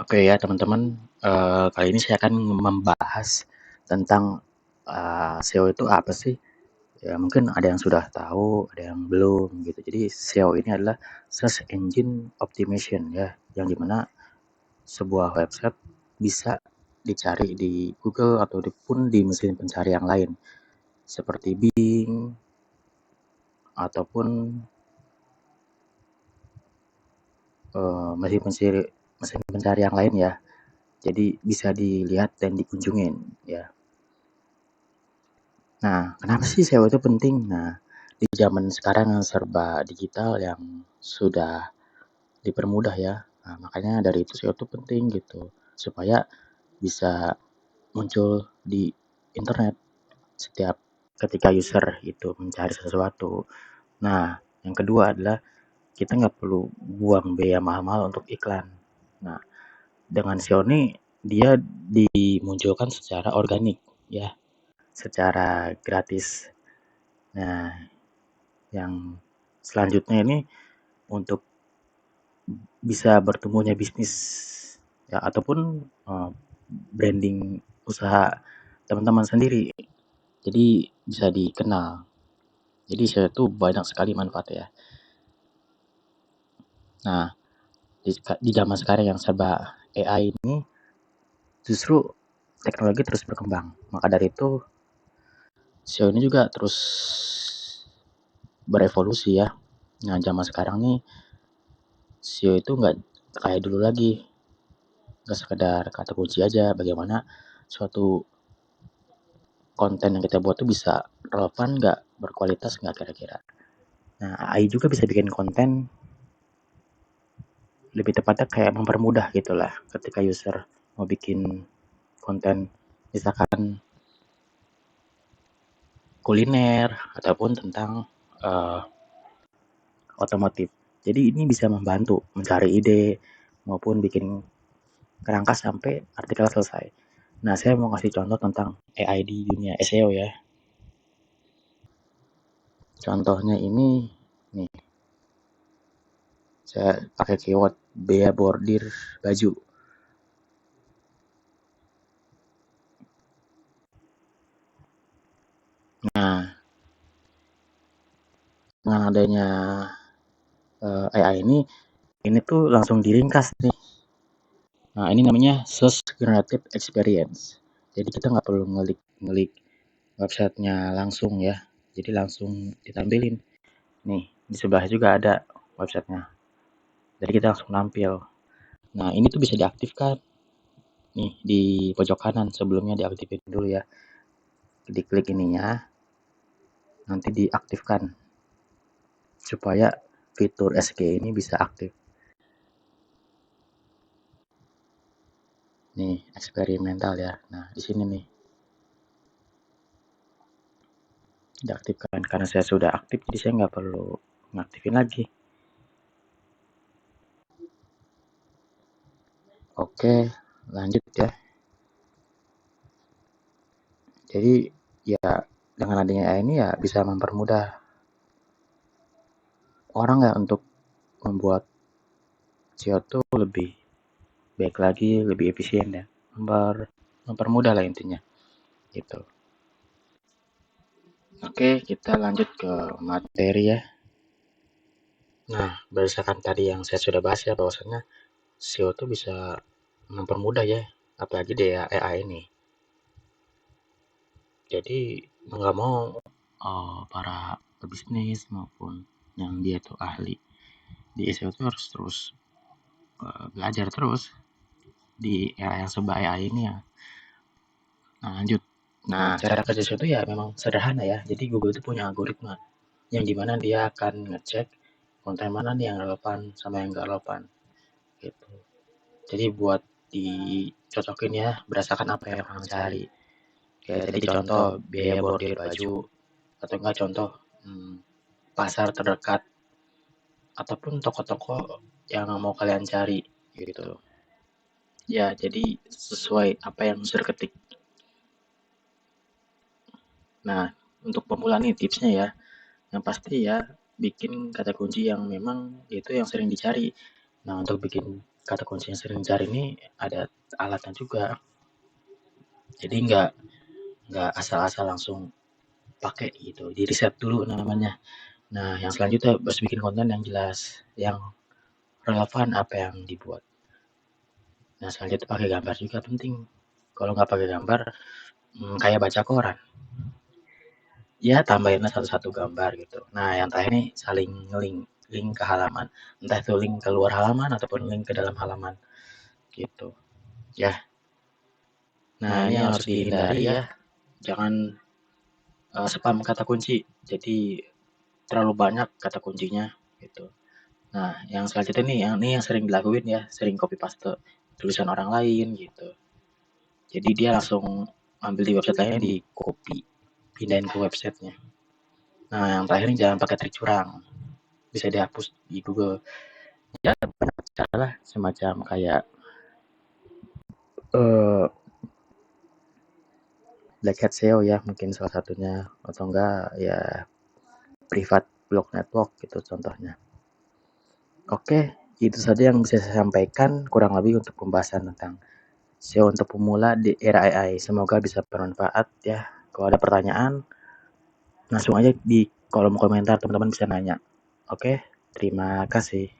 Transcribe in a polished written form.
Oke ya teman-teman, kali ini saya akan membahas tentang SEO itu apa sih? Ya mungkin ada yang sudah tahu, ada yang belum gitu. Jadi SEO ini adalah Search Engine Optimization ya, yang dimana sebuah website bisa dicari di Google ataupun di mesin pencari yang lain seperti Bing ataupun mesin pencari yang lain ya. Jadi bisa dilihat dan dikunjungin ya. Nah, kenapa sih SEO itu penting? Nah, di zaman sekarang yang serba digital yang sudah dipermudah ya. Nah, makanya dari itu SEO itu penting gitu. Supaya bisa muncul di internet setiap ketika user itu mencari sesuatu. Nah, yang kedua adalah kita nggak perlu buang biaya mahal-mahal untuk iklan. Nah, dengan SEO ini dia dimunculkan secara organik ya, secara gratis. Nah, yang selanjutnya ini untuk bisa bertumbuhnya bisnis ya ataupun branding usaha teman-teman sendiri. Jadi bisa dikenal. Jadi SEO itu banyak sekali manfaatnya. Nah, di zaman sekarang yang serba AI ini justru teknologi terus berkembang. Maka dari itu SEO ini juga terus berevolusi ya. Nah, zaman sekarang nih SEO itu nggak kayak dulu lagi, nggak sekedar kata kunci aja. Bagaimana suatu konten yang kita buat tuh bisa relevan nggak, berkualitas nggak kira-kira. Nah, AI juga bisa bikin konten lebih tepatnya kayak mempermudah gitulah ketika user mau bikin konten misalkan kuliner ataupun tentang uh, otomotif. Jadi ini bisa membantu mencari ide maupun bikin kerangka sampai artikel selesai. Nah, saya mau kasih contoh tentang AI di dunia SEO ya. Contohnya ini nih, saya pakai keyword bea bordir baju. Nah, dengan adanya AI ini tuh langsung diringkas nih. Nah, ini namanya Search Generative Experience. Jadi kita nggak perlu ngelik websitenya langsung ya. Jadi langsung ditampilin. Nih, di sebelah juga ada websitenya. Jadi kita langsung nampil. Nah, ini tuh bisa diaktifkan. Nih, di pojok kanan sebelumnya diaktifin dulu ya. Diklik ininya, nanti diaktifkan supaya fitur SG ini bisa aktif. Nih, eksperimental ya. Nah, di sini nih diaktifkan karena saya sudah aktif, jadi saya nggak perlu ngaktifin lagi. Oke, lanjut ya. Jadi ya dengan adanya AI ini ya bisa mempermudah orang ya untuk membuat SEO tuh lebih baik lagi, lebih efisien ya. Mempermudah lah intinya gitu. Oke, kita lanjut ke materi ya. Nah, berdasarkan tadi yang saya sudah bahas ya, bahwasannya SEO tuh bisa mempermudah ya, apalagi di AI ini. Jadi mau nggak mau para pebisnis maupun yang dia tuh ahli di SEO tuh harus terus belajar terus di era yang serba AI ini ya. Nah, lanjut. Nah, cara kerja SEO itu ya memang sederhana ya. Jadi Google itu punya algoritma yang dimana dia akan ngecek konten mana nih yang relevan sama yang nggak relevan gitu. Jadi buat dicocokin ya berdasarkan apa yang orang cari. Kayak tadi contoh biaya bordir baju atau enggak contoh pasar terdekat ataupun toko-toko yang mau kalian cari gitu. Ya, jadi sesuai apa yang user ketik. Nah, untuk pemula nih tipsnya ya, yang pasti ya bikin kata kunci yang memang itu yang sering dicari. Nah, untuk bikin kata kunci yang sering dicari ini ada alatnya juga. Jadi nggak asal-asal langsung pakai gitu, di riset dulu namanya. Nah, yang selanjutnya harus bikin konten yang jelas, yang relevan apa yang dibuat. Nah, selanjutnya pakai gambar juga penting. Kalau nggak pakai gambar, kayak baca koran. Ya, tambahinlah satu-satu gambar gitu. Nah, yang terakhir nih saling link ke halaman. Entah itu link ke luar halaman ataupun link ke dalam halaman gitu. Ya. Nah, ini yang harus dihindari ya. Jangan spam kata kunci. Jadi terlalu banyak kata kuncinya gitu. Nah, yang selanjutnya nih, yang sering dilakuin ya, sering copy paste tulisan orang lain gitu. Jadi dia langsung ambil di website lainnya, di copy, pindahin ke websitenya. Nah, yang terakhir ini jangan pakai trik curang. Bisa dihapus di Google. Ya, banyak cara lah, semacam kayak Black Hat SEO ya, mungkin salah satunya, atau enggak ya privat blog network gitu contohnya. Oke, itu saja yang bisa saya sampaikan kurang lebih untuk pembahasan tentang SEO untuk pemula di era AI. Semoga bisa bermanfaat ya. Kalau ada pertanyaan, langsung aja di kolom komentar teman-teman bisa nanya. Oke, terima kasih.